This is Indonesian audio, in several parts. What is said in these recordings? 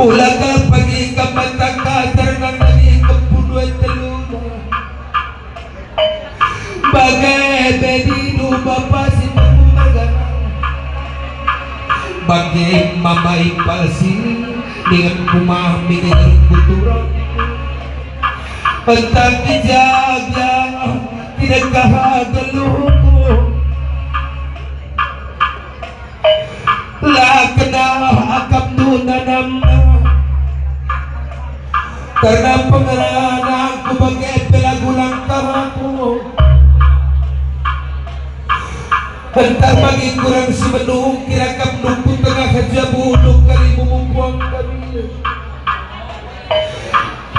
ulang ka pagi ka matakasar ng nami kapunuan taluna bagai bedino bapasin pagmumagana bagai mamay palsi dengan pumahami dengan kulturang antang kijagya tidak kahagaluko lakna akam nunanam karena pengerangan ku bagai pelagulang kahako hentar bagi kurang semenung kirakam nungku tengah hajabuduk kali mumumpuang kami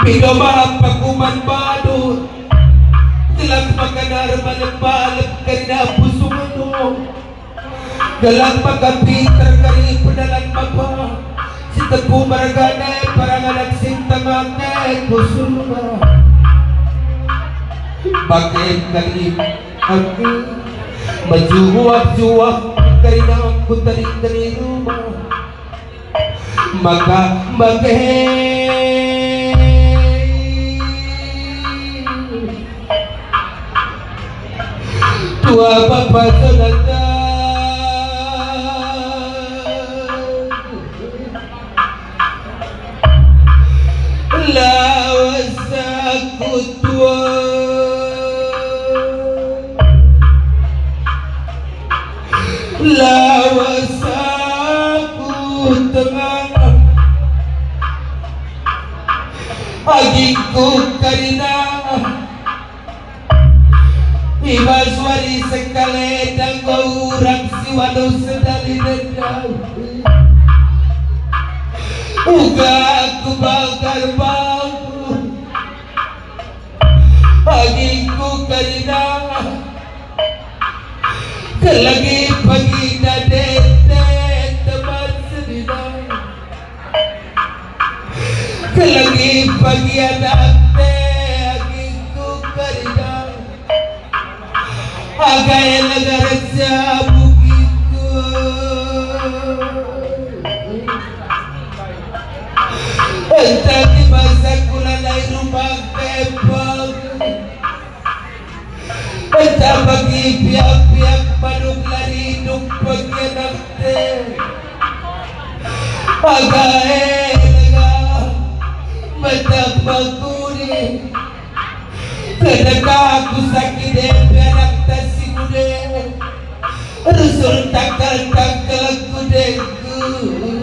Pidoma pakuman badut Tilang makanar malap-malap karina pusungan Dalang magkapitar kari pedalan mapa Si tepu maragane parang anak sintangake kusulunga Bagai kali aku Majuak-juak karina aku tadi rumah Maka bagai tua bapa sonata lawas aku tua lawas aku tengah agiku karina Ibaswari sekali dan kurang siwadu sedali dendam Uga aku bakar bangku Agiku karina Kelagi pagi nadete teman sedidang Kelagi pagi anak agiku karina Agai negara begitu entah di masa kulanai rumah kepang entah bagi pihak-pihak manuk lari hidup bagi anak agai negara mentak baguri kenapa aku sakit anak tasikude Rusul takal kudeku